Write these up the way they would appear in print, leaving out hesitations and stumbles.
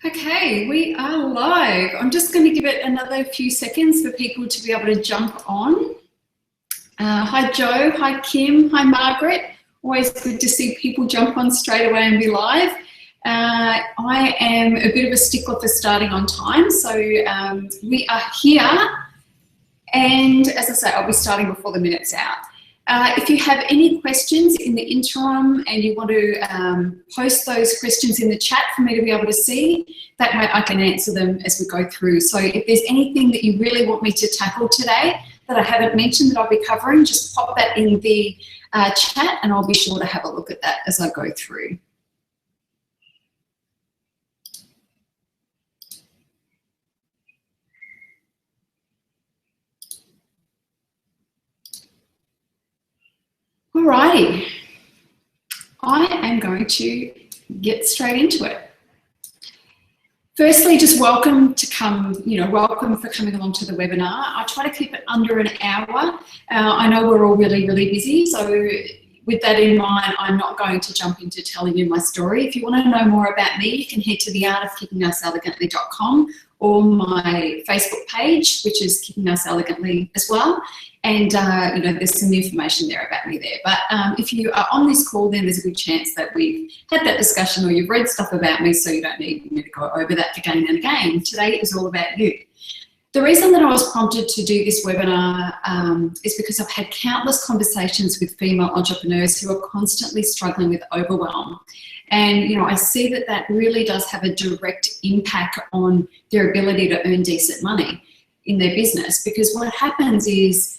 Okay, we are live. I'm just going to give it another few seconds for people to be able to jump on. Hi Joe, hi Kim, hi Margaret. Always good to see people jump on straight away and be live. I am a bit of a stickler for starting on time, so we are here, and as I say, I'll be starting before the minute's out. If you have any questions in the interim and you want to post those questions in the chat for me to be able to see, that way I can answer them as we go through. So if there's anything that you really want me to tackle today that I haven't mentioned that I'll be covering, just pop that in the chat and I'll be sure to have a look at that as I go through. Alrighty, I am going to get straight into it. Firstly, just welcome for coming along to the webinar. I try to keep it under an hour. I know we're all really busy, so with that in mind, I'm not going to jump into telling you my story. If you want to know more about me, you can head to theartofkickingasselegantly.com or my Facebook page, which is Kicking Us Elegantly as well. And there's some information there about me there. But if you are on this call, then there's a good chance that we've had that discussion or you've read stuff about me, so you don't need me to go over that again and again. Today is all about you. The reason that I was prompted to do this webinar is because I've had countless conversations with female entrepreneurs who are constantly struggling with overwhelm. And I see that that really does have a direct impact on their ability to earn decent money in their business, because what happens is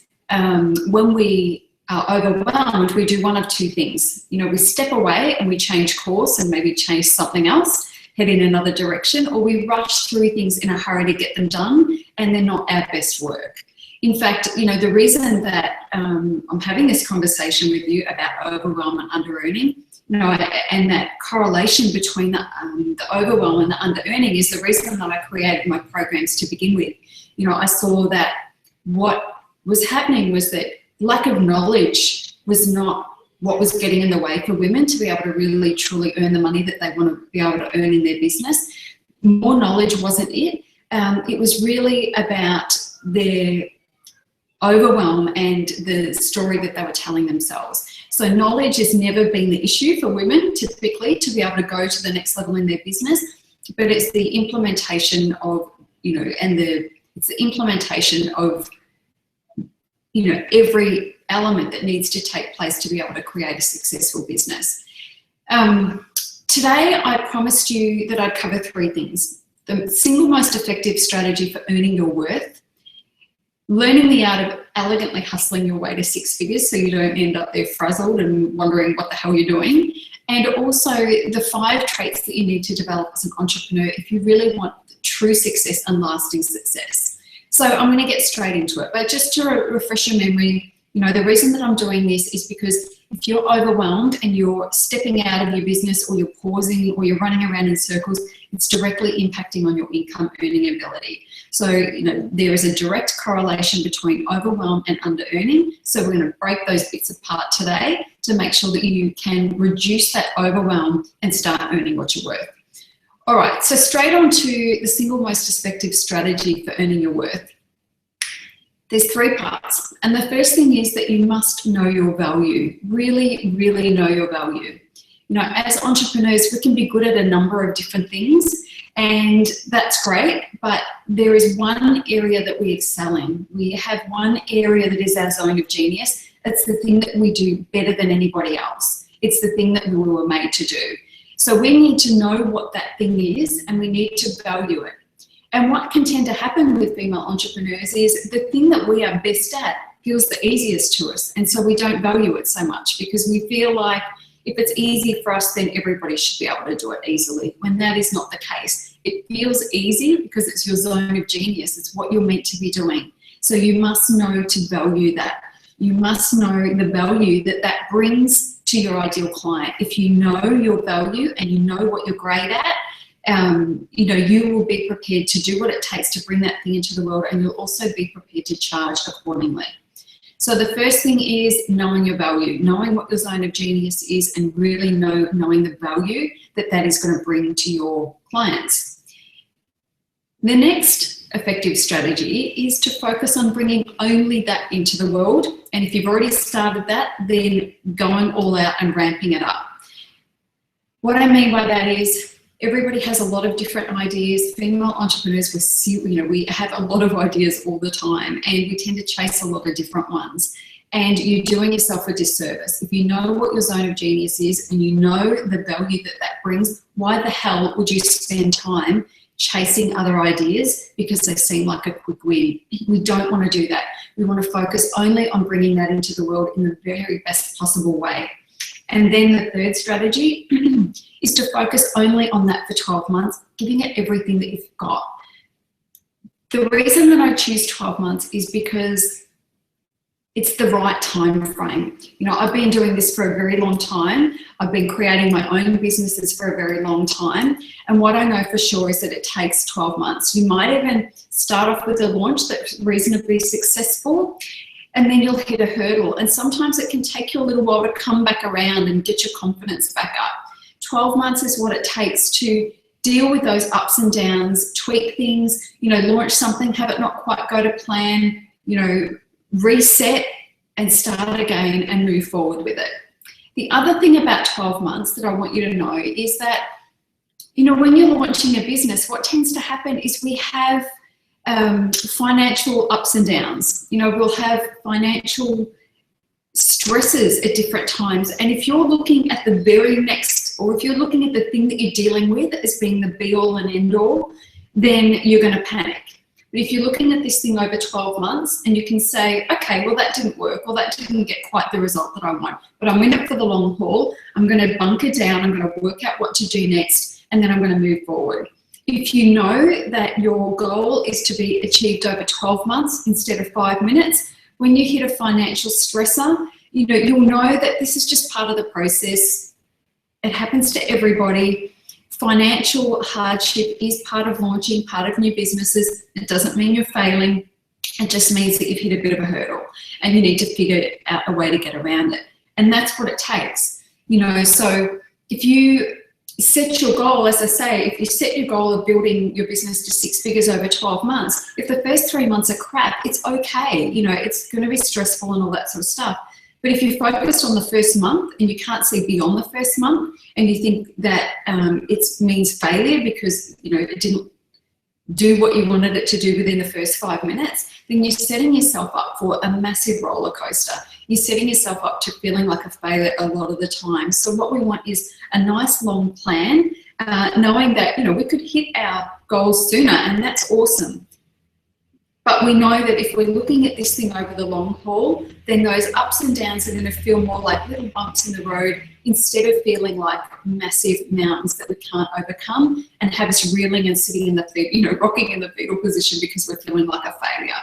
when we are overwhelmed, we do one of two things. We step away and we change course and maybe change something else, head in another direction, or we rush through things in a hurry to get them done and they're not our best work. In fact, the reason that I'm having this conversation with you about overwhelm and under-earning, and that correlation between the overwhelm and the under-earning is the reason that I created my programs to begin with. I saw that what was happening was that lack of knowledge was not what was getting in the way for women to be able to really truly earn the money that they want to be able to earn in their business. More knowledge wasn't it. It was really about their overwhelm and the story that they were telling themselves. So knowledge has never been the issue for women typically to be able to go to the next level in their business, but it's the implementation of, it's the implementation of every element that needs to take place to be able to create a successful business. Today, I promised you that I'd cover three things. The single most effective strategy for earning your worth, learning the art of elegantly hustling your way to six figures so you don't end up there frazzled and wondering what the hell you're doing, and also the 5 traits that you need to develop as an entrepreneur if you really want true success and lasting success. So I'm going to get straight into it, but just to refresh your memory, the reason that I'm doing this is because if you're overwhelmed and you're stepping out of your business or you're pausing or you're running around in circles, it's directly impacting on your income earning ability. So, there is a direct correlation between overwhelm and under earning. So we're going to break those bits apart today to make sure that you can reduce that overwhelm and start earning what you're worth. All right, so straight on to the single most effective strategy for earning your worth. There's 3 parts. And the first thing is that you must know your value, really know your value. As entrepreneurs, we can be good at a number of different things, and that's great, but there is one area that we excel in. We have one area that is our zone of genius. It's the thing that we do better than anybody else. It's the thing that we were made to do. So we need to know what that thing is and we need to value it. And what can tend to happen with female entrepreneurs is the thing that we are best at feels the easiest to us. And so we don't value it so much because we feel like if it's easy for us, then everybody should be able to do it easily, when that is not the case. It feels easy because it's your zone of genius. It's what you're meant to be doing. So you must know to value that. You must know the value that that brings to your ideal client. If you know your value and you know what you're great at, you will be prepared to do what it takes to bring that thing into the world, and you'll also be prepared to charge accordingly. So the first thing is knowing your value, knowing what your zone of genius is, and really knowing the value that that is going to bring to your clients. The next effective strategy is to focus on bringing only that into the world. And if you've already started that, then going all out and ramping it up. What I mean by that is everybody has a lot of different ideas. Female entrepreneurs, we have a lot of ideas all the time, and we tend to chase a lot of different ones. And you're doing yourself a disservice. If you know what your zone of genius is and you know the value that that brings, why the hell would you spend time chasing other ideas because they seem like a quick win? We don't want to do that. We want to focus only on bringing that into the world in the very best possible way. And then the third strategy is to focus only on that for 12 months, giving it everything that you've got. The reason that I choose 12 months is because it's the right time frame. You know, I've been doing this for a very long time. I've been creating my own businesses for a very long time. And what I know for sure is that it takes 12 months. You might even start off with a launch that's reasonably successful, and then you'll hit a hurdle. And sometimes it can take you a little while to come back around and get your confidence back up. 12 months is what it takes to deal with those ups and downs, tweak things, you know, launch something, have it not quite go to plan, you know, reset and start again and move forward with it. The other thing about 12 months that I want you to know is that, you know, when you're launching a business, what tends to happen is we have financial ups and downs. You know, we'll have financial stresses at different times. And if you're looking at the very next, or if you're looking at the thing that you're dealing with as being the be all and end all, then you're going to panic. But if you're looking at this thing over 12 months and you can say, okay, well, that didn't work, or that didn't get quite the result that I want, but I'm in it for the long haul, I'm going to bunker down, I'm going to work out what to do next, and then I'm going to move forward. If you know that your goal is to be achieved over 12 months instead of 5 minutes, when you hit a financial stressor, you know, you'll know that this is just part of the process. It happens to everybody. Financial hardship is part of launching, part of new businesses. It doesn't mean you're failing. It just means that you've hit a bit of a hurdle and you need to figure out a way to get around it. And that's what it takes. You know, so if you set your goal, as I say, if you set your goal of building your business to 6 figures over 12 months, if the first 3 months are crap, it's okay. You know, it's going to be stressful and all that sort of stuff. But if you're focused on the first month and you can't see beyond the first month and you think that it means failure because, you know, it didn't do what you wanted it to do within the first 5 minutes, then you're setting yourself up for a massive roller coaster. You're setting yourself up to feeling like a failure a lot of the time. So what we want is a nice long plan, knowing that, you know, we could hit our goals sooner, and that's awesome. But we know that if we're looking at this thing over the long haul, then those ups and downs are going to feel more like little bumps in the road instead of feeling like massive mountains that we can't overcome and have us reeling and sitting in the, you know, rocking in the fetal position because we're feeling like a failure.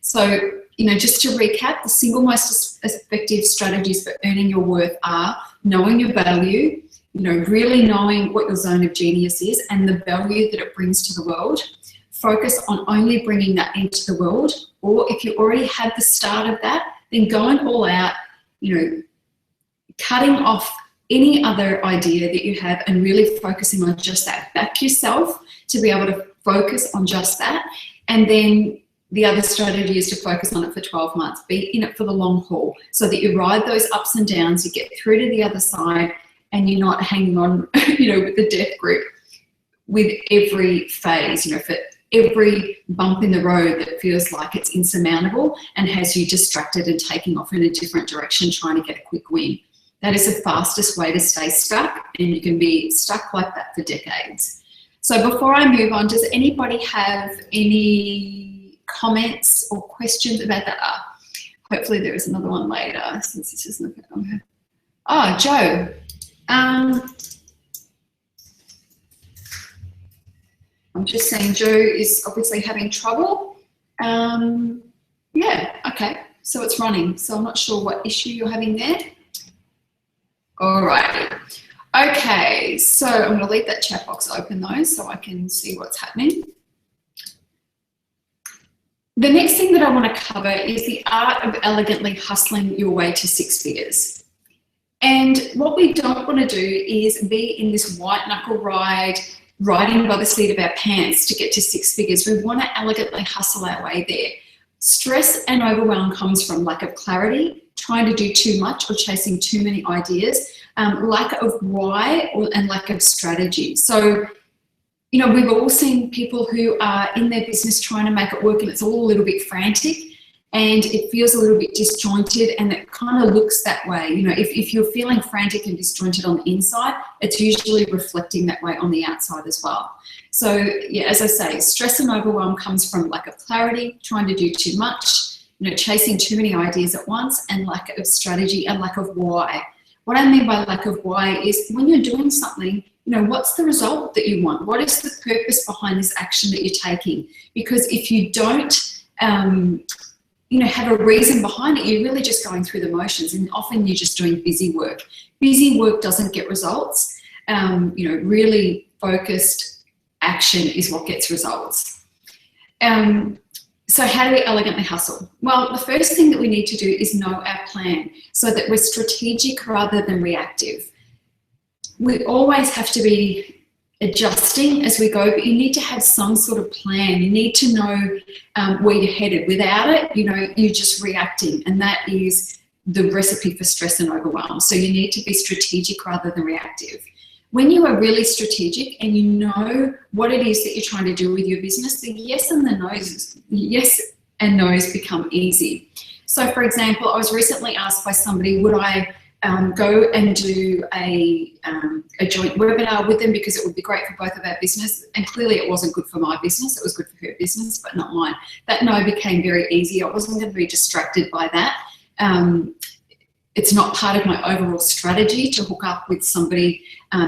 So, you know, just to recap, the single most effective strategies for earning your worth are knowing your value, you know, really knowing what your zone of genius is and the value that it brings to the world. Focus on only bringing that into the world, or if you already had the start of that, then going all out, you know, cutting off any other idea that you have and really focusing on just that. Back yourself to be able to focus on just that. And then the other strategy is to focus on it for 12 months. Be in it for the long haul so that you ride those ups and downs, you get through to the other side, and you're not hanging on, you know, with the death grip with every phase, you know, for every bump in the road that feels like it's insurmountable and has you distracted and taking off in a different direction trying to get a quick win. That is the fastest way to stay stuck, and you can be stuck like that for decades. So before I move on, does anybody have any comments or questions about that? Hopefully there is another one later since this isn't okay. Oh, Joe. I'm just saying Joe is obviously having trouble. Yeah, okay, so it's running. So I'm not sure what issue you're having there. All right. Okay, so I'm going to leave that chat box open though so I can see what's happening. The next thing that I want to cover is the art of elegantly hustling your way to 6 figures. And what we don't want to do is be in this white knuckle ride, riding by the seat of our pants to get to six figures. We want to elegantly hustle our way there. Stress and overwhelm comes from lack of clarity, trying to do too much or chasing too many ideas, lack of why and lack of strategy. So, you know, we've all seen people who are in their business trying to make it work and it's all a little bit frantic and it feels a little bit disjointed, and it kind of looks that way. You know, if you're feeling frantic and disjointed on the inside, it's usually reflecting that way on the outside as well. So yeah, as I say, stress and overwhelm comes from lack of clarity, trying to do too much, you know, chasing too many ideas at once, and lack of strategy and lack of why. What I mean by lack of why is when you're doing something, you know, what's the result that you want? What is the purpose behind this action that you're taking? Because if you don't, you know, have a reason behind it, you're really just going through the motions, and often you're just doing busy work. Busy work doesn't get results. You know, really focused action is what gets results. So how do we elegantly hustle? Well, the first thing that we need to do is know our plan so that we're strategic rather than reactive. We always have to be adjusting as we go, but you need to have some sort of plan. You need to know where you're headed. Without it, you know, you're just reacting, and that is the recipe for stress and overwhelm. So you need to be strategic rather than reactive. When you are really strategic and you know what it is that you're trying to do with your business, the yes and no's become easy. So for example, I was recently asked by somebody, would I go and do a joint webinar with them because it would be great for both of our business, and clearly it wasn't good for my business, it was good for her business but not mine. That no became very easy. I wasn't going to be distracted by that. It's not part of my overall strategy to hook up with somebody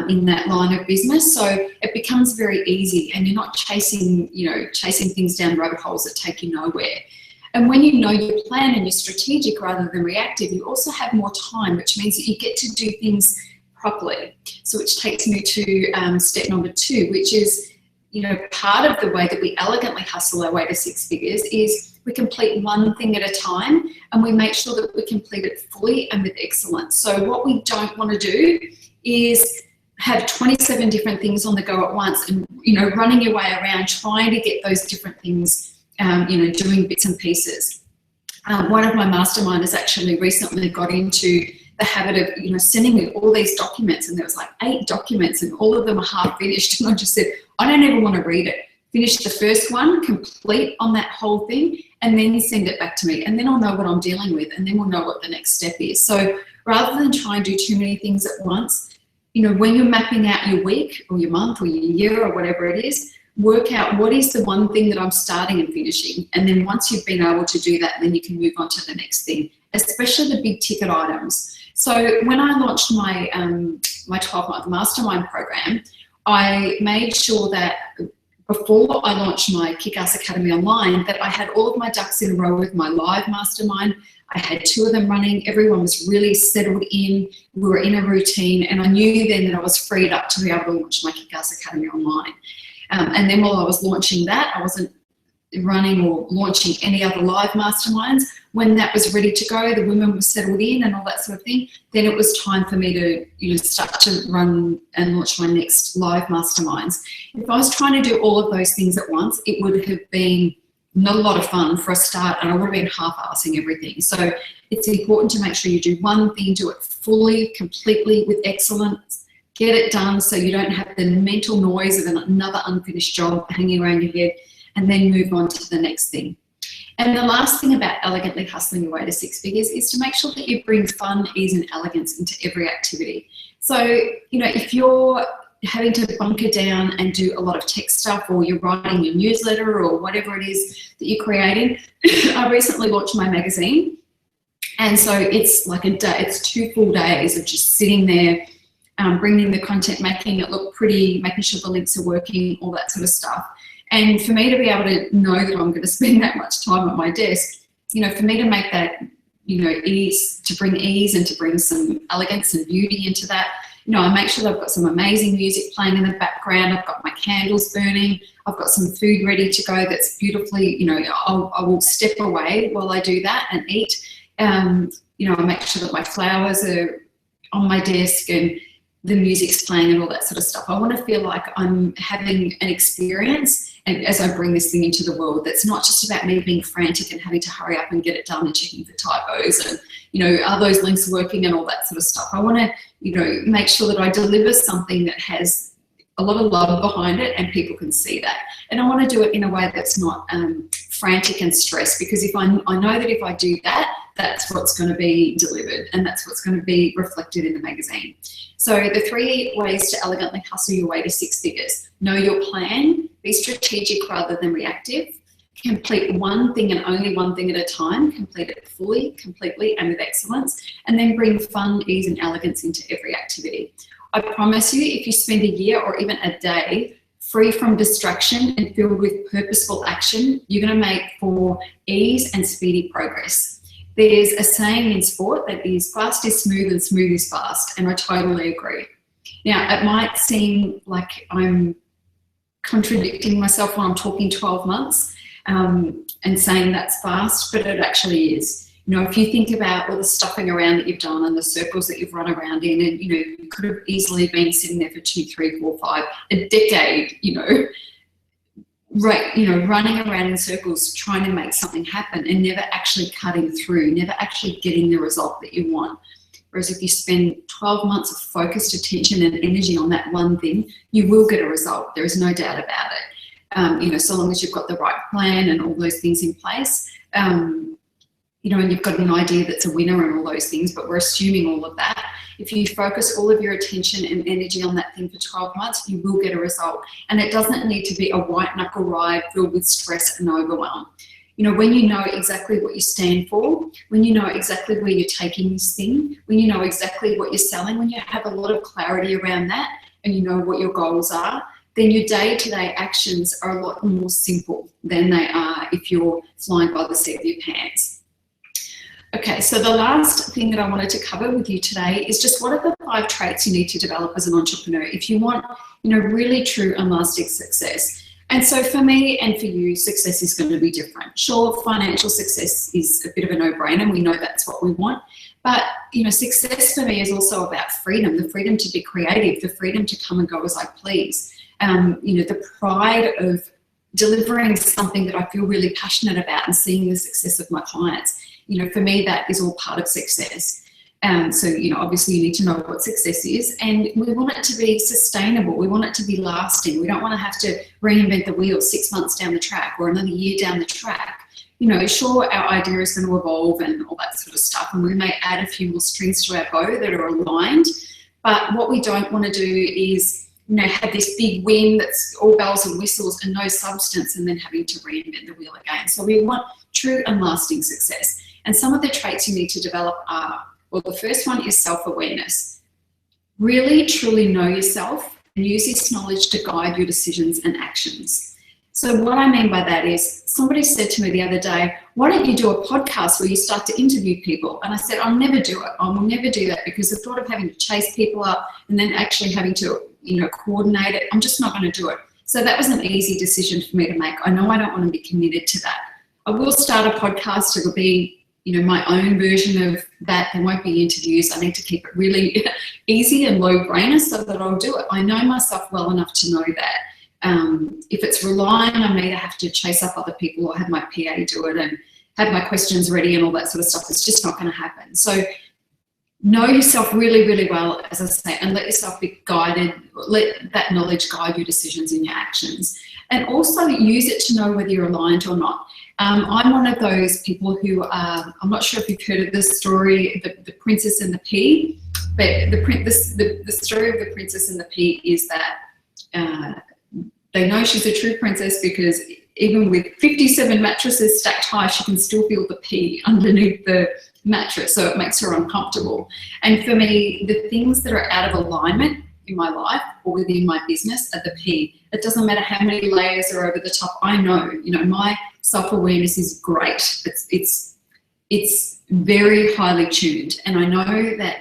in that line of business, so it becomes very easy, and you're not chasing things down rabbit holes that take you nowhere. And when you know your plan and you're strategic rather than reactive, you also have more time, which means that you get to do things properly. So which takes me to step number 2, which is, you know, part of the way that we elegantly hustle our way to six figures is we complete one thing at a time, and we make sure that we complete it fully and with excellence. So what we don't want to do is have 27 different things on the go at once and, you know, running your way around trying to get those different things, you know, doing bits and pieces. One of my masterminders actually recently got into the habit of, you know, sending me all these documents, and there was like 8 documents and all of them are half finished, and I just said, I don't ever want to read it. Finish the first one, complete on that whole thing, and then send it back to me, and then I'll know what I'm dealing with, and then we'll know what the next step is. So rather than try and do too many things at once, you know, when you're mapping out your week or your month or your year or whatever it is, work out what is the one thing that I'm starting and finishing, and then once you've been able to do that, then you can move on to the next thing, especially the big ticket items. So when I launched my my 12-month mastermind program, I made sure that before I launched my Kick-Ass Academy online, that I had all of my ducks in a row with my live mastermind. I had 2 of them running. Everyone was really settled in. We were in a routine, and I knew then that I was freed up to be able to launch my Kick-Ass Academy online. And then while I was launching that, I wasn't running or launching any other live masterminds. When that was ready to go, the women were settled in and all that sort of thing, then it was time for me to, you know, start to run and launch my next live masterminds. If I was trying to do all of those things at once, it would have been not a lot of fun for a start, and I would have been half-assing everything. So it's important to make sure you do one thing, do it fully, completely, with excellence, get it done so you don't have the mental noise of another unfinished job hanging around your head, and then move on to the next thing. And the last thing about elegantly hustling your way to six figures is to make sure that you bring fun, ease, and elegance into every activity. So, you know, if you're having to bunker down and do a lot of tech stuff, or you're writing your newsletter or whatever it is that you're creating, I recently launched my magazine. And so it's like a day, it's 2 full days of just sitting there, bringing the content, making it look pretty, making sure the links are working, all that sort of stuff. And for me to be able to know that I'm going to spend that much time at my desk, you know, for me to make that, you know, ease, to bring ease and to bring some elegance and beauty into that, you know, I make sure that I've got some amazing music playing in the background. I've got my candles burning. I've got some food ready to go that's beautifully, you know, I will step away while I do that and eat. You know, I make sure that my flowers are on my desk, and the music's playing and all that sort of stuff. I want to feel like I'm having an experience, and as I bring this thing into the world, that's not just about me being frantic and having to hurry up and get it done and checking for typos and, you know, are those links working and all that sort of stuff. I want to, you know, make sure that I deliver something that has a lot of love behind it and people can see that. And I want to do it in a way that's not frantic and stressed, because if I know that if I do that, that's what's going to be delivered and that's what's going to be reflected in the magazine. So the 3 ways to elegantly hustle your way to 6 figures. Know your plan, be strategic rather than reactive, complete one thing and only one thing at a time, complete it fully, completely and with excellence, and then bring fun, ease and elegance into every activity. I promise you, if you spend a year or even a day free from distraction and filled with purposeful action, you're going to make for ease and speedy progress. There's a saying in sport that is fast is smooth and smooth is fast, and I totally agree. Now, it might seem like I'm contradicting myself when I'm talking 12 months and saying that's fast, but it actually is. You know, if you think about all the stuffing around that you've done and the circles that you've run around in, and, you know, you could have easily been sitting there for 2, 3, 4, 5, a decade, you know, right, you know, running around in circles trying to make something happen and never actually cutting through, never actually getting the result that you want. Whereas if you spend 12 months of focused attention and energy on that one thing, you will get a result. There is no doubt about it. You know, so long as you've got the right plan and all those things in place, you know, and you've got an idea that's a winner and all those things, but we're assuming all of that. If you focus all of your attention and energy on that thing for 12 months, you will get a result. And it doesn't need to be a white knuckle ride filled with stress and overwhelm. You know, when you know exactly what you stand for, when you know exactly where you're taking this thing, when you know exactly what you're selling, when you have a lot of clarity around that and you know what your goals are, then your day-to-day actions are a lot more simple than they are if you're flying by the seat of your pants. Okay, so the last thing that I wanted to cover with you today is just what are the 5 traits you need to develop as an entrepreneur if you want, you know, really true and lasting success. And so for me and for you, success is going to be different. Sure, financial success is a bit of a no-brainer. We know that's what we want. But, you know, success for me is also about freedom, the freedom to be creative, the freedom to come and go as I please. You know, the pride of delivering something that I feel really passionate about and seeing the success of my clients. You know, for me, that is all part of success. So, you know, obviously you need to know what success is, and we want it to be sustainable. We want it to be lasting. We don't want to have to reinvent the wheel 6 months down the track or another year down the track. You know, sure, our idea is going to evolve and all that sort of stuff, and we may add a few more strings to our bow that are aligned. But what we don't want to do is, you know, have this big win that's all bells and whistles and no substance and then having to reinvent the wheel again. So we want true and lasting success. And some of the traits you need to develop are, well, the first one is self-awareness. Really, truly know yourself and use this knowledge to guide your decisions and actions. So what I mean by that is, somebody said to me the other day, why don't you do a podcast where you start to interview people? And I said, I'll never do it. I will never do that, because the thought of having to chase people up and then actually having to, you know, coordinate it, I'm just not going to do it. So that was an easy decision for me to make. I know I don't want to be committed to that. I will start a podcast. It'll be, you know, my own version of that. There won't be interviews. I need to keep it really easy and low-brainer so that I'll do it. I know myself well enough to know that. If it's relying on me to have to chase up other people or have my PA do it and have my questions ready and all that sort of stuff, it's just not going to happen. So know yourself really, really well, as I say, and let yourself be guided. Let that knowledge guide your decisions and your actions. And also use it to know whether you're aligned or not. I'm one of those people who are, I'm not sure if you've heard of this story, the Princess and the Pea, but the story of the Princess and the Pea is that they know she's a true princess because even with 57 mattresses stacked high, she can still feel the pea underneath the mattress, so it makes her uncomfortable. And for me, the things that are out of alignment in my life or within my business are the pea. It doesn't matter how many layers are over the top. I know, you know, my self-awareness is great. It's very highly tuned, and I know that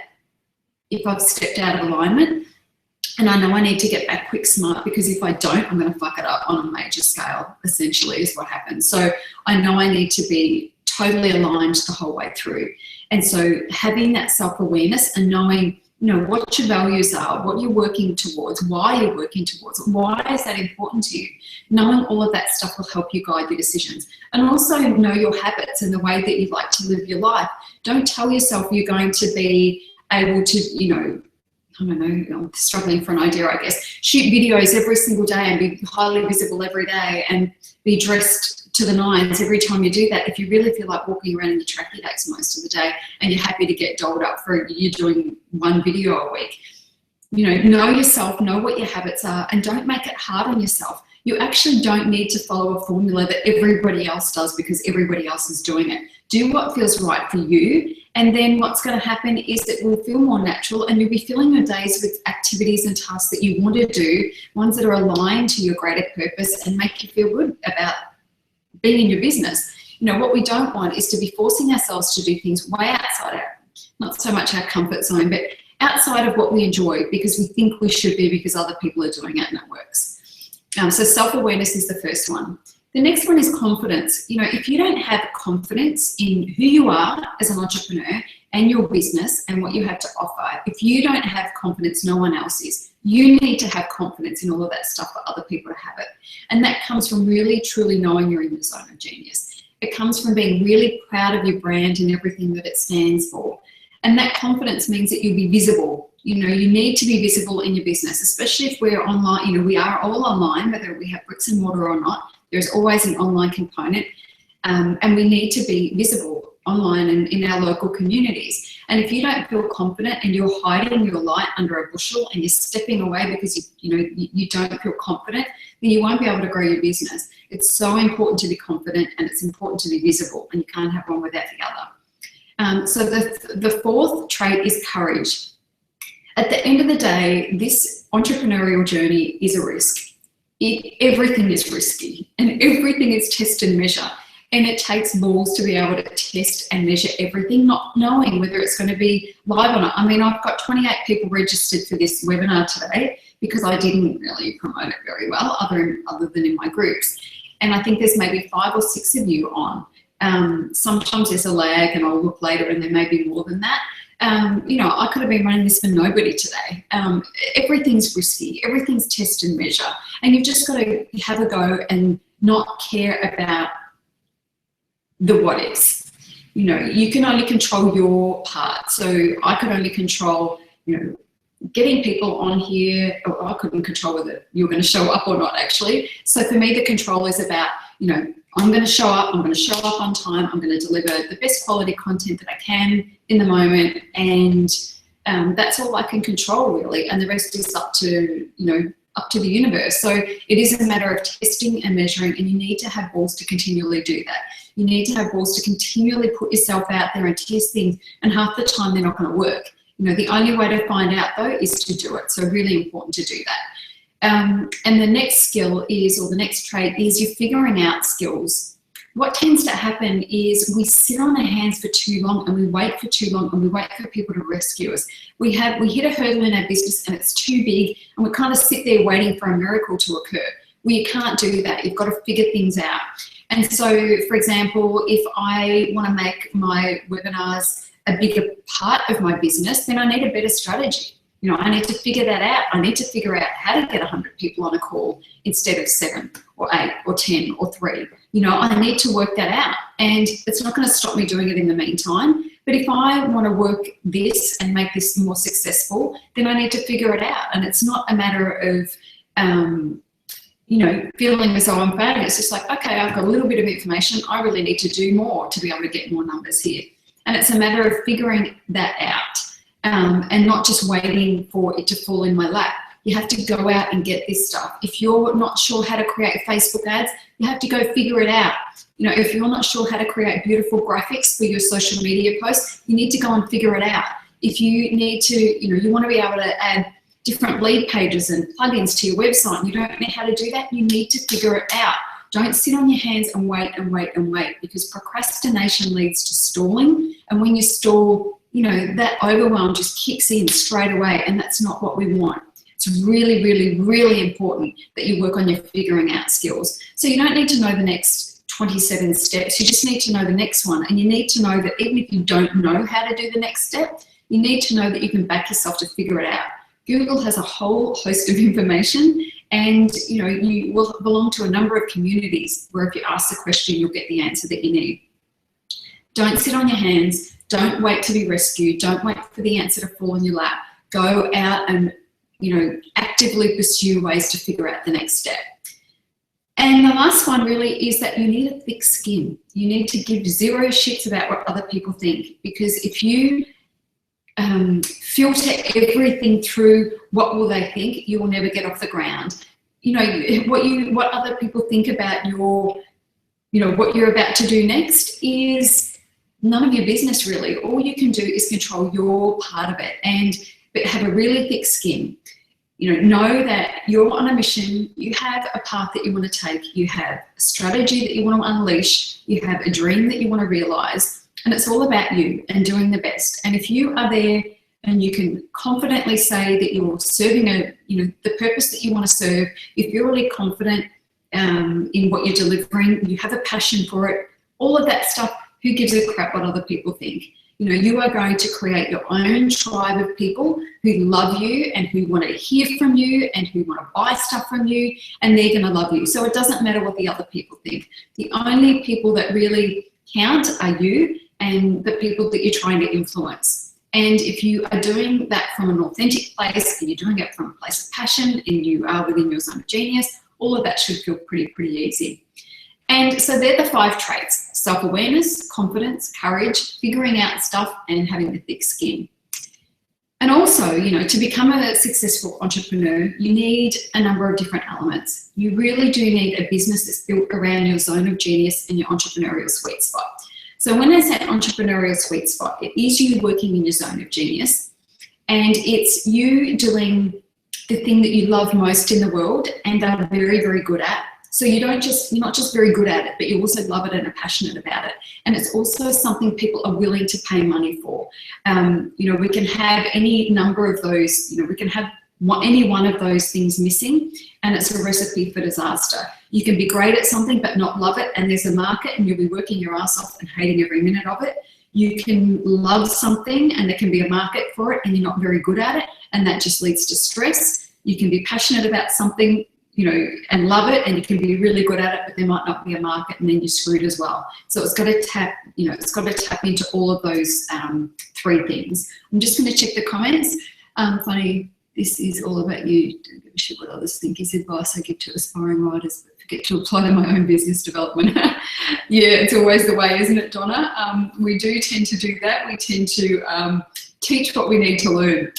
if I've stepped out of alignment, and I know I need to get back quick smart, because if I don't, I'm going to fuck it up on a major scale, essentially, is what happens. So I know I need to be totally aligned the whole way through. And so having that self-awareness and knowing you know, what your values are, what you're working towards, why you're working towards it, why is that important to you. Knowing all of that stuff will help you guide your decisions. And also know your habits and the way that you like to live your life. Don't tell yourself you're going to be able to, you know, I don't know, I'm struggling for an idea, I guess, shoot videos every single day and be highly visible every day and be dressed to the nines every time you do that. If you really feel like walking around in your tracky days most of the day and you're happy to get dolled up for you doing one video a week, you know yourself, know what your habits are, and don't make it hard on yourself. You actually don't need to follow a formula that everybody else does because everybody else is doing it. Do what feels right for you, and then what's going to happen is it will feel more natural, and you'll be filling your days with activities and tasks that you want to do, ones that are aligned to your greater purpose and make you feel good about being in your business. You know, what we don't want is to be forcing ourselves to do things way outside our, not so much our comfort zone, but outside of what we enjoy because we think we should be because other people are doing it and it works. So self-awareness is the first one. The next one is confidence. You know, if you don't have confidence in who you are as an entrepreneur and your business and what you have to offer, if you don't have confidence, no one else is. You need to have confidence in all of that stuff for other people to have it. And that comes from really, truly knowing you're in the zone of genius. It comes from being really proud of your brand and everything that it stands for. And that confidence means that you'll be visible. You know, you need to be visible in your business, especially if we're online. You know, we are all online, whether we have bricks and mortar or not. There's always an online component, and we need to be visible online and in our local communities. And if you don't feel confident and you're hiding your light under a bushel and you're stepping away because you don't feel confident, then you won't be able to grow your business. It's so important to be confident, and it's important to be visible, and you can't have one without the other. So the fourth trait is courage. At the end of the day, this entrepreneurial journey is a risk. Everything is risky and everything is test and measure. And it takes balls to be able to test and measure everything, not knowing whether it's going to be live or not. I mean, I've got 28 people registered for this webinar today because I didn't really promote it very well other than in my groups. And I think there's maybe 5 or 6 of you on. Sometimes there's a lag and I'll look later and there may be more than that. You know, I could have been running this for nobody today. Everything's risky, everything's test and measure. And you've just got to have a go and not care about the what ifs. You know, you can only control your part. So I could only control, you know, getting people on here, or I couldn't control whether you're going to show up or not actually. So for me, the control is about, you know, I'm going to show up on time, I'm going to deliver the best quality content that I can in the moment, and that's all I can control really, and the rest is up to, you know, up to the universe. So it is a matter of testing and measuring, and you need to have balls to continually do that. You need to have balls to continually put yourself out there and test things, and half the time they're not going to work. You know, the only way to find out though is to do it, so really important to do that. And the next skill is, or the next trait is, you're figuring out skills. What tends to happen is we sit on our hands for too long and we wait for too long and we wait for people to rescue us. We hit a hurdle in our business and it's too big and we kind of sit there waiting for a miracle to occur. Well, you can't do that. You've got to figure things out. And so, for example, if I want to make my webinars a bigger part of my business, then I need a better strategy. You know, I need to figure that out. I need to figure out how to get 100 people on a call instead of 7 or 8 or 10 or 3. You know, I need to work that out, and it's not going to stop me doing it in the meantime. But if I want to work this and make this more successful, then I need to figure it out. And it's not a matter of, you know, feeling as though I'm failing. It's just like, okay, I've got a little bit of information. I really need to do more to be able to get more numbers here. And it's a matter of figuring that out. And not just waiting for it to fall in my lap. You have to go out and get this stuff. If you're not sure how to create Facebook ads, you have to go figure it out. You know, if you're not sure how to create beautiful graphics for your social media posts, you need to go and figure it out. If you need to, you know, you want to be able to add different lead pages and plugins to your website and you don't know how to do that, you need to figure it out. Don't sit on your hands and wait and wait and wait, because procrastination leads to stalling. And when you stall, you know, that overwhelm just kicks in straight away, and that's not what we want. It's really, really, really important that you work on your figuring out skills. So you don't need to know the next 27 steps, you just need to know the next one. And you need to know that even if you don't know how to do the next step, you need to know that you can back yourself to figure it out. Google has a whole host of information, and you will belong to a number of communities where if you ask the question, you'll get the answer that you need. Don't sit on your hands. Don't wait to be rescued. Don't wait for the answer to fall in your lap. Go out and actively pursue ways to figure out the next step. And the last one really is that you need a thick skin. You need to give zero shits about what other people think, because if you filter everything through what will they think, you will never get off the ground. What other people think about what you're about to do next is none of your business really. All you can do is control your part of it, but have a really thick skin. Know that you're on a mission, you have a path that you want to take, you have a strategy that you want to unleash, you have a dream that you want to realize, and it's all about you and doing the best. And if you are there and you can confidently say that you're serving the purpose that you want to serve, if you're really confident in what you're delivering, you have a passion for it, all of that stuff, who gives a crap what other people think? You are going to create your own tribe of people who love you and who want to hear from you and who want to buy stuff from you, and they're going to love you. So it doesn't matter what the other people think. The only people that really count are you and the people that you're trying to influence. And if you are doing that from an authentic place, and you're doing it from a place of passion, and you are within your zone of genius, all of that should feel pretty easy. And so they're the 5 traits: self-awareness, confidence, courage, figuring out stuff, and having the thick skin. And also, to become a successful entrepreneur, you need a number of different elements. You really do need a business that's built around your zone of genius and your entrepreneurial sweet spot. So when I say entrepreneurial sweet spot, it is you working in your zone of genius, and it's you doing the thing that you love most in the world and are very good at. So you're not just very good at it, but you also love it and are passionate about it. And it's also something people are willing to pay money for. We can have any number of those, we can have any one of those things missing, and it's a recipe for disaster. You can be great at something but not love it, and there's a market, and you'll be working your ass off and hating every minute of it. You can love something and there can be a market for it, and you're not very good at it, and that just leads to stress. You can be passionate about something, and love it, and you can be really good at it, but there might not be a market, and then you're screwed as well. So it's got to tap, into all of those 3 things. I'm just going to check the comments. Funny, this is all about you. Don't give a shit what others think is advice I give to aspiring writers, but forget to apply to my own business development. Yeah, it's always the way, isn't it, Donna? We do tend to do that. We tend to teach what we need to learn.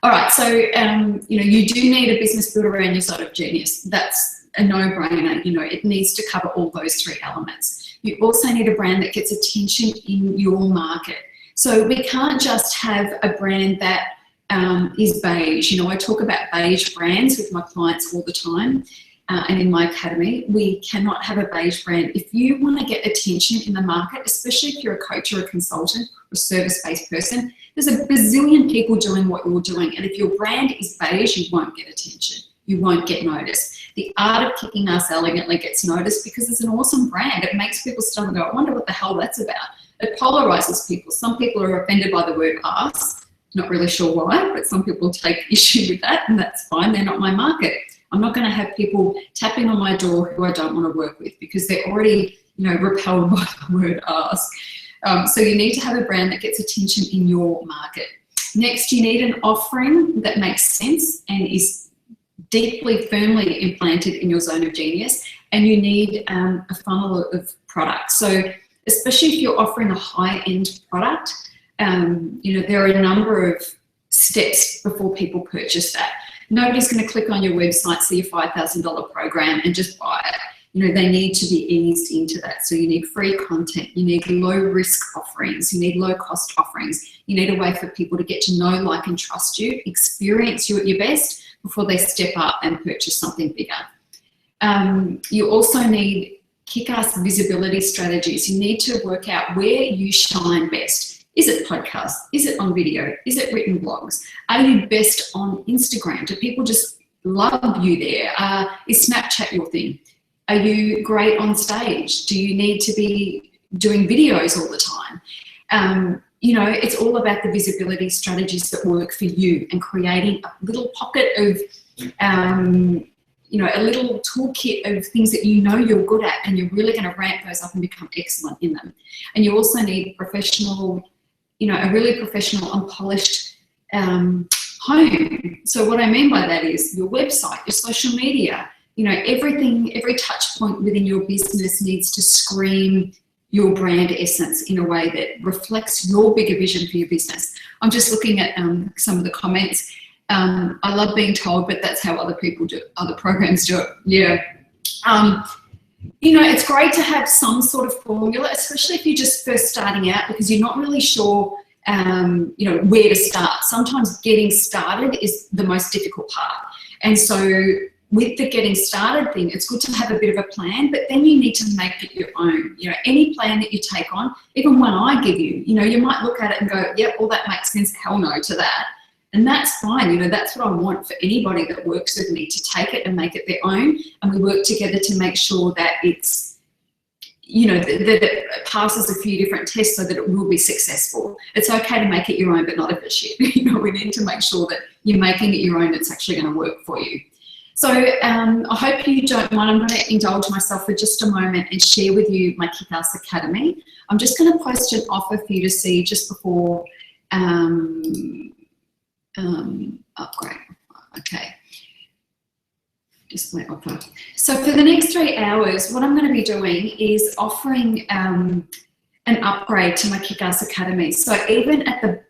All right, so, you do need a business built around your zone of genius. That's a no-brainer. It needs to cover all those 3 elements. You also need a brand that gets attention in your market. So we can't just have a brand that is beige. I talk about beige brands with my clients all the time, and in my academy. We cannot have a beige brand. If you want to get attention in the market, especially if you're a coach or a consultant or a service-based person, there's a bazillion people doing what you're doing, and if your brand is beige, you won't get attention. You won't get noticed. The art of kicking ass elegantly gets noticed because it's an awesome brand. It makes people stop and go, I wonder what the hell that's about. It polarizes people. Some people are offended by the word ass. Not really sure why, but some people take issue with that, and that's fine. They're not my market. I'm not going to have people tapping on my door who I don't want to work with because they're already, repelled by the word ass. So you need to have a brand that gets attention in your market. Next, you need an offering that makes sense and is deeply, firmly implanted in your zone of genius, and you need a funnel of products. So especially if you're offering a high-end product, there are a number of steps before people purchase that. Nobody's going to click on your website, see your $5,000 program and just buy it. They need to be eased into that. So you need free content, you need low risk offerings, you need low cost offerings. You need a way for people to get to know, like, and trust you, experience you at your best before they step up and purchase something bigger. You also need kick-ass visibility strategies. You need to work out where you shine best. Is it podcasts? Is it on video? Is it written blogs? Are you best on Instagram? Do people just love you there? Is Snapchat your thing? Are you great on stage? Do you need to be doing videos all the time? you know, it's all about the visibility strategies that work for you and creating a little pocket of, you know, a little toolkit of things that you know you're good at, and you're really going to ramp those up and become excellent in them. And you also need professional, you know, a really professional and polished home. So what I mean by that is your website, your social media, you know, everything, every touch point within your business needs to scream your brand essence in a way that reflects your bigger vision for your business. I'm just looking at some of the comments. I love being told, but that's how other people do it, other programs do it. Yeah. You know, it's great to have some sort of formula, especially if you're just first starting out, because you're not really sure, you know, where to start. Sometimes getting started is the most difficult part. And so with the getting started thing, it's good to have a bit of a plan, but then you need to make it your own. You know, any plan that you take on, even one I give you, you know, you might look at it and go, yep, well, that makes sense, hell no to that. And that's fine. You know, that's what I want for anybody that works with me, to take it and make it their own. And we work together to make sure that it's, you know, that it passes a few different tests so that it will be successful. It's okay to make it your own, but not if it's shit. You know, we need to make sure that you're making it your own, it's actually going to work for you. So I hope you don't mind. I'm going to indulge myself for just a moment and share with you my Kick-Ass Academy. I'm just going to post an offer for you to see just before upgrade. Okay. Display offer. So for the next 3 hours, what I'm going to be doing is offering an upgrade to my Kick-Ass Academy. So even at the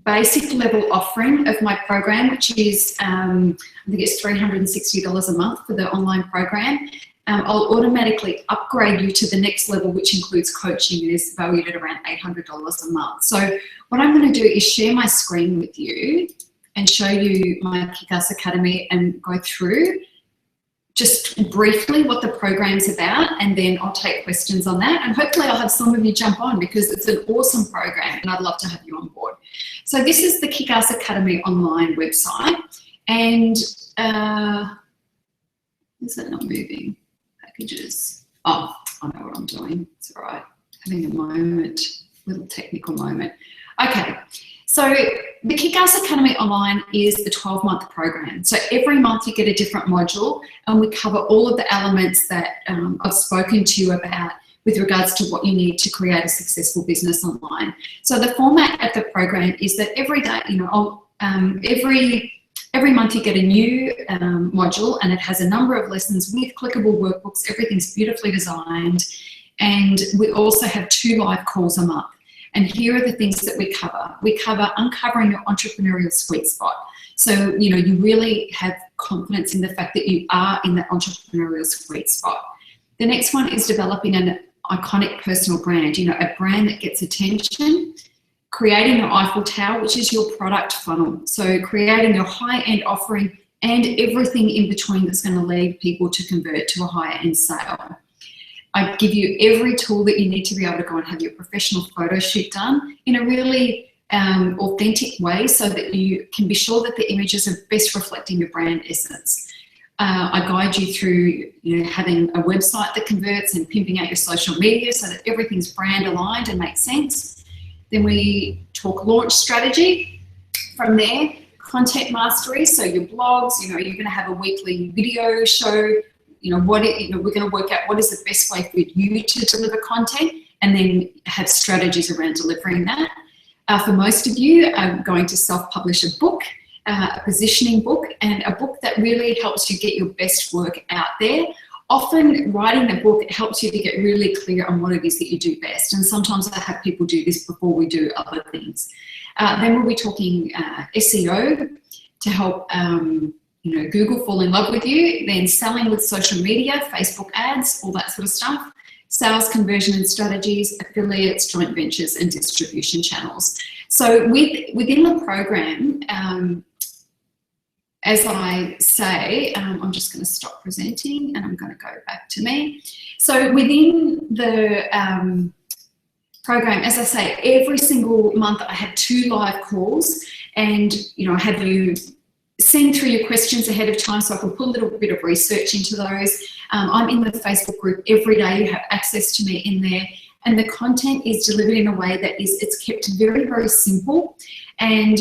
basic level offering of my program, which is I think it's $360 a month for the online program, I'll automatically upgrade you to the next level, which includes coaching. It is valued at around $800 a month. So what I'm going to do is share my screen with you and show you my Kick-Ass Academy and go through just briefly what the program's about, and then I'll take questions on that, and hopefully I'll have some of you jump on, because it's an awesome program and I'd love to have you on board. So this is the Kick-Ass Academy online website, and is that not moving? Packages. Oh, I know what I'm doing. It's all right. Having a moment, little technical moment. Okay. So the Kick-Ass Academy Online is the 12-month program. So every month you get a different module, and we cover all of the elements that I've spoken to you about with regards to what you need to create a successful business online. So the format of the program is that every day, you know, every month you get a new module, and it has a number of lessons with clickable workbooks. Everything's beautifully designed, and we also have 2 live calls a month. And here are the things that we cover. We cover uncovering your entrepreneurial sweet spot. So, you know, you really have confidence in the fact that you are in that entrepreneurial sweet spot. The next one is developing an iconic personal brand, you know, a brand that gets attention, creating your Eiffel Tower, which is your product funnel. So creating your high-end offering and everything in between that's going to lead people to convert to a higher-end sale. I give you every tool that you need to be able to go and have your professional photo shoot done in a really authentic way, so that you can be sure that the images are best reflecting your brand essence. I guide you through, you know, having a website that converts and pimping out your social media so that everything's brand aligned and makes sense. Then we talk launch strategy. From there, content mastery, so your blogs, you know, you're going to have a weekly video show. You know, we're going to work out what is the best way for you to deliver content, and then have strategies around delivering that. For most of you, I'm going to self-publish a book, a positioning book, and a book that really helps you get your best work out there. Often writing the book, it helps you to get really clear on what it is that you do best. And sometimes I have people do this before we do other things. Then we'll be talking SEO to help you know, Google fall in love with you, then selling with social media, Facebook ads, all that sort of stuff, sales conversion and strategies, affiliates, joint ventures, and distribution channels. So within the program, as I say, I'm just going to stop presenting and I'm going to go back to me. So within the program, as I say, every single month I have 2 live calls, and, you know, I have you send through your questions ahead of time so I can put a little bit of research into those. I'm in the Facebook group every day. You have access to me in there. and the content is delivered in a way that it's kept very, very simple. And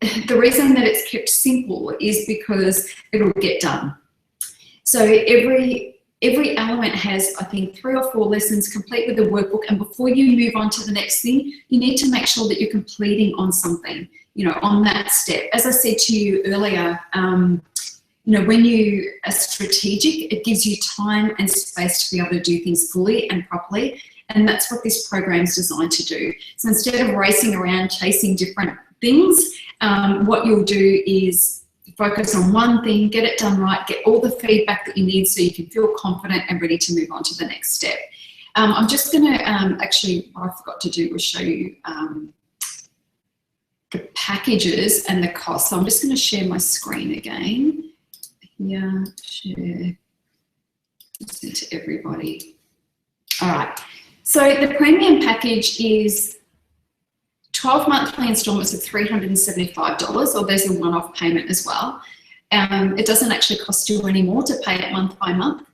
the reason that it's kept simple is because it'll get done. So every element has, I think, 3 or 4 lessons complete with the workbook, and before you move on to the next thing, you need to make sure that you're completing on something, you know, on that step. As I said to you earlier, you know, when you are strategic, it gives you time and space to be able to do things fully and properly, and that's what this program is designed to do. So instead of racing around chasing different things, what you'll do is focus on one thing, get it done right, get all the feedback that you need so you can feel confident and ready to move on to the next step. I'm just going to actually, what I forgot to do was show you the packages and the cost. So I'm just going to share my screen again. Yeah, share to everybody. All right, so the premium package is 12 monthly installments of $375, or there's a one-off payment as well. It doesn't actually cost you any more to pay it month by month.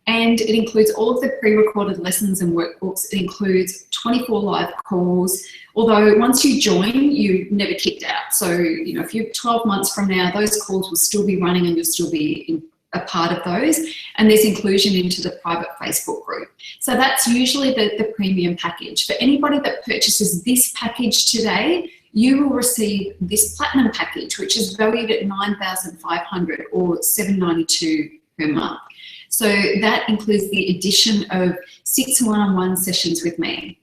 And it includes all of the pre-recorded lessons and workbooks. It includes 24 live calls, although once you join, you never kicked out. So, you know, if you're 12 months from now, those calls will still be running and you'll still be a part of those. And there's inclusion into the private Facebook group. So that's usually the premium package. For anybody that purchases this package today, you will receive this platinum package, which is valued at $9,500 or $792 per month. So that includes the addition of 6 one-on-one sessions with me.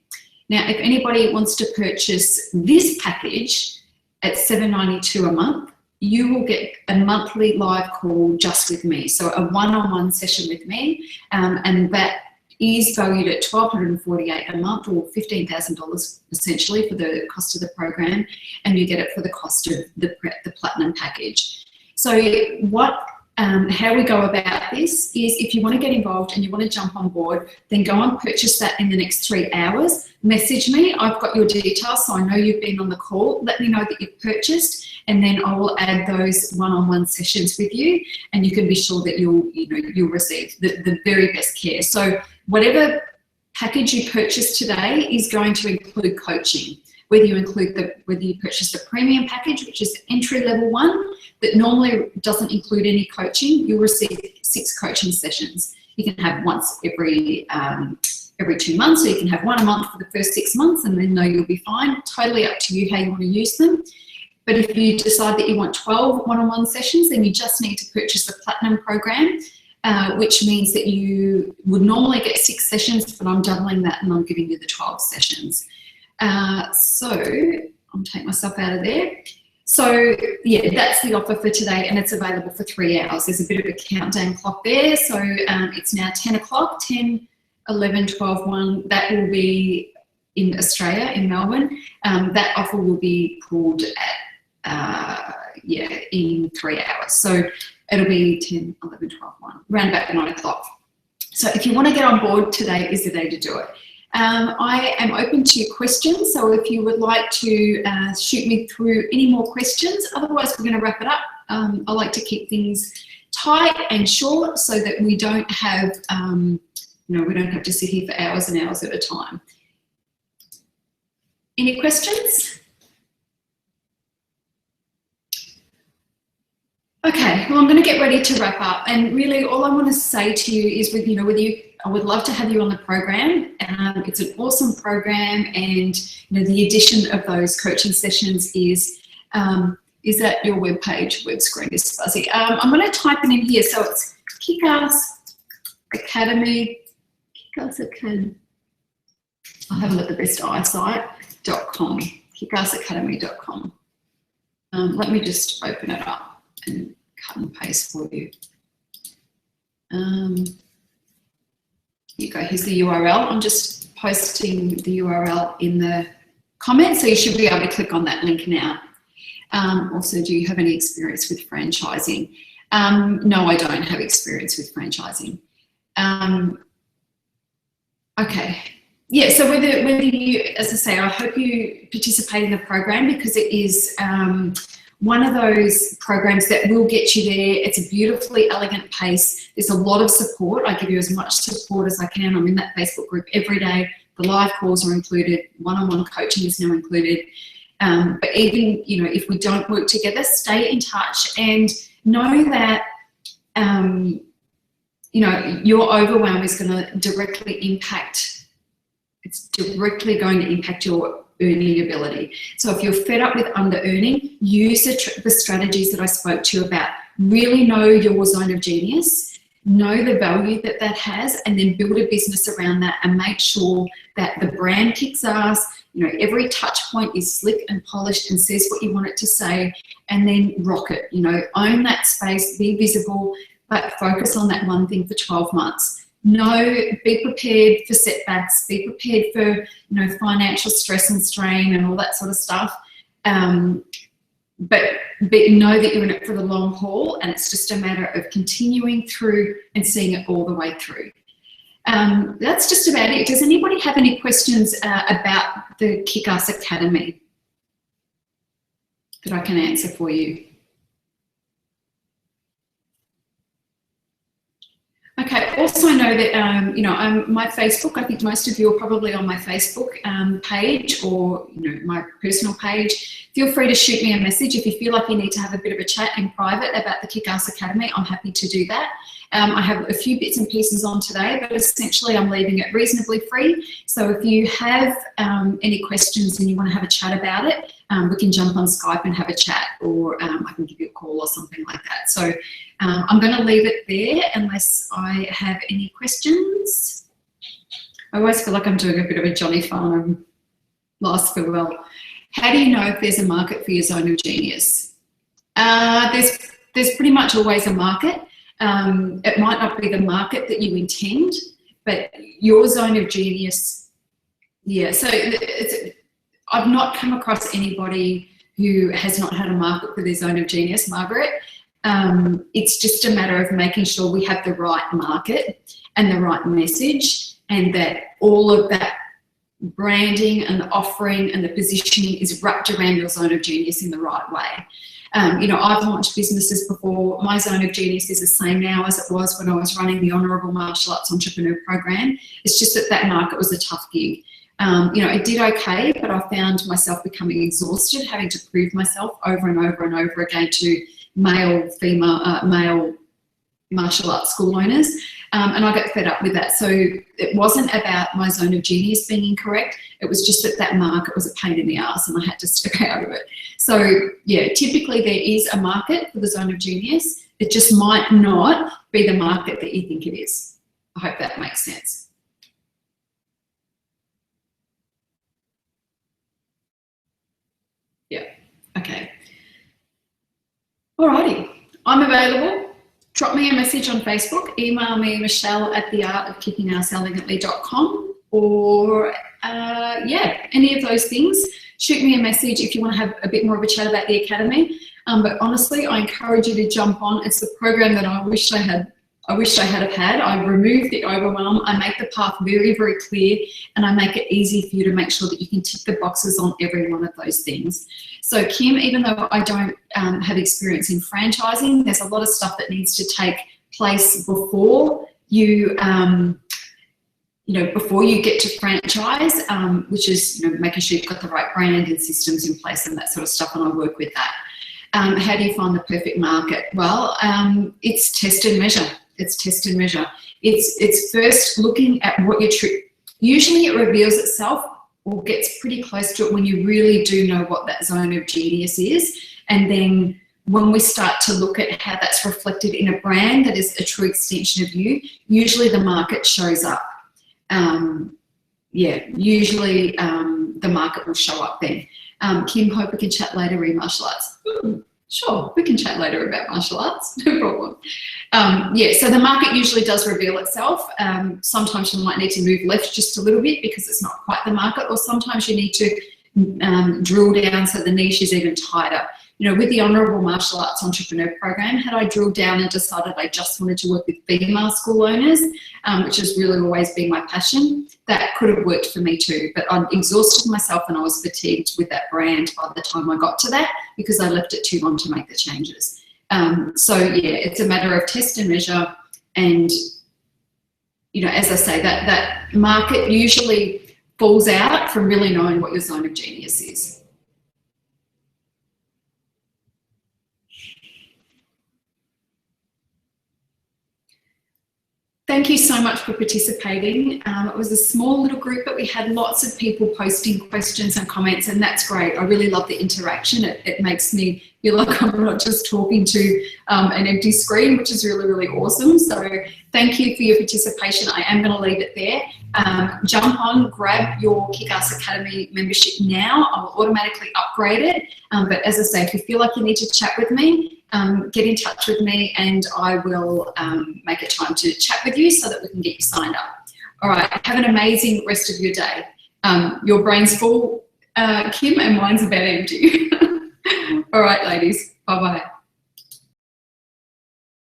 Now, if anybody wants to purchase this package at $792 a month, you will get a monthly live call just with me. So a one-on-one session with me, and that is valued at $1,248 a month, or $15,000 essentially for the cost of the program, and you get it for the cost of the platinum package. So how we go about this is, if you want to get involved and you want to jump on board, then go and purchase that in the next 3 hours. Message me, I've got your details, so I know you've been on the call. Let me know that you've purchased, and then I will add those one-on-one sessions with you, and you can be sure that you'll receive the very best care. So whatever package you purchase today is going to include coaching. Whether you purchase the premium package, which is the entry-level one, that normally doesn't include any coaching, you'll receive 6 coaching sessions. You can have once every 2 months, or you can have one a month for the first 6 months, and then know you'll be fine. Totally up to you how you want to use them. But if you decide that you want 12 one-on-one sessions, then you just need to purchase the platinum program, which means that you would normally get 6 sessions, but I'm doubling that and I'm giving you the 12 sessions. So I'll take myself out of there. So yeah, that's the offer for today, and it's available for 3 hours. There's a bit of a countdown clock there. So it's now 10 o'clock, 10, 11, 12, 1. That will be in Australia, in Melbourne. That offer will be pulled at, in 3 hours. So it'll be 10, 11, 12, 1, around about 9 o'clock. So if you want to get on board, today is the day to do it. I am open to your questions, so if you would like to shoot me through any more questions. Otherwise, we're going to wrap it up. I like to keep things tight and short so that we don't have, we don't have to sit here for hours and hours at a time. Any questions? Okay, well, I'm going to get ready to wrap up, and really all I want to say to you is, I would love to have you on the program. It's an awesome program, and the addition of those coaching sessions is that your web screen is fuzzy. I'm going to type it in here, so it's Kickass Academy. Kickass Academy. I haven't got the best eyesight.com. Kickassacademy.com. Let me just open it up and cut and paste for you. Here you go, here's the URL. I'm just posting the URL in the comments, so you should be able to click on that link now. Also, do you have any experience with franchising? No, I don't have experience with franchising. Okay. Yeah, so whether you, as I say, I hope you participate in the program, because it is one of those programs that will get you there. It's a beautifully elegant pace. There's a lot of support. I give you as much support as I can. I'm in that Facebook group every day. The live calls are included. One-on-one coaching is now included. But even, you know, if we don't work together, stay in touch and know that, you know, your overwhelm is going to directly impact, it's directly going to impact your earning ability. So if you're fed up with under-earning, use the strategies that I spoke to you about. Really know your zone of genius, know the value that that has, and then build a business around that and make sure that the brand kicks ass. You know, every touch point is slick and polished and says what you want it to say, and then rock it. You know, own that space, be visible, but focus on that one thing for 12 months. No, be prepared for setbacks, be prepared for, you know, financial stress and strain and all that sort of stuff. But know that you're in it for the long haul, and it's just a matter of continuing through and seeing it all the way through. That's just about it. Does anybody have any questions about the Kick-Ass Academy that I can answer for you? Okay, also know that, you know, my Facebook, I think most of you are probably on my Facebook page or, you know, my personal page. Feel free to shoot me a message if you feel like you need to have a bit of a chat in private about the Kick-Ass Academy. I'm happy to do that. I have a few bits and pieces on today, but essentially I'm leaving it reasonably free. So if you have any questions and you want to have a chat about it, we can jump on Skype and have a chat, or I can give you a call or something like that. So I'm going to leave it there unless I have any questions. I always feel like I'm doing a bit of a Johnny Farnham last farewell. How do you know if there's a market for your zone of genius? There's pretty much always a market. It might not be the market that you intend, but your zone of genius, yeah. So I've not come across anybody who has not had a market for their zone of genius, Margaret. It's just a matter of making sure we have the right market and the right message, and that all of that branding and the offering and the positioning is wrapped around your zone of genius in the right way. You know, I've launched businesses before. My zone of genius is the same now as it was when I was running the Honourable Martial Arts Entrepreneur Program. It's just that that market was a tough gig. You know, it did okay, but I found myself becoming exhausted, having to prove myself over and over and over again to male, female, male martial arts school owners. And I got fed up with that. So it wasn't about my zone of genius being incorrect. It was just that that market was a pain in the ass and I had to step out of it. So yeah, typically there is a market for the zone of genius. It just might not be the market that you think it is. I hope that makes sense. Yeah, okay. Alrighty, I'm available. Drop me a message on Facebook, email me, michelle@theartofkickingasselegantly.com, or yeah, any of those things. Shoot me a message if you want to have a bit more of a chat about the Academy. But honestly, I encourage you to jump on. It's the program that I wish I had had. I remove the overwhelm. I make the path very, very clear, and I make it easy for you to make sure that you can tick the boxes on every one of those things. So Kim, even though I don't have experience in franchising, there's a lot of stuff that needs to take place before you, you know, before you get to franchise, which is, you know, making sure you've got the right brand and systems in place and that sort of stuff, and I work with that. How do you find the perfect market? Well, it's test and measure. It's test and measure. It's first looking at what your usually it reveals itself or gets pretty close to it when you really do know what that zone of genius is. And then when we start to look at how that's reflected in a brand that is a true extension of you, usually the market shows up. Yeah, usually the market will show up then. Kim, hope we can chat later in martial arts. Sure, we can chat later about martial arts, no problem. Yeah, so the market usually does reveal itself. Sometimes you might need to move left just a little bit because it's not quite the market, or sometimes you need to drill down so the niche is even tighter. You know, with the Honourable Martial Arts Entrepreneur Program, had I drilled down and decided I just wanted to work with female school owners, which has really always been my passion, that could have worked for me too. But I exhausted myself and I was fatigued with that brand by the time I got to that because I left it too long to make the changes. So yeah, it's a matter of test and measure, and you know, as I say, that market usually falls out from really knowing what your zone of genius is. Thank you so much for participating. It was a small little group, but we had lots of people posting questions and comments, and that's great. I really love the interaction. It makes me feel like I'm not just talking to an empty screen, which is really, really awesome. So thank you for your participation. I am going to leave it there. Jump on, grab your Kick-Ass Academy membership now. I'll automatically upgrade it. But as I say, if you feel like you need to chat with me, get in touch with me and I will make a time to chat with you so that we can get you signed up. All right, have an amazing rest of your day. Your brain's full, Kim, and mine's about empty. All right, ladies, bye-bye.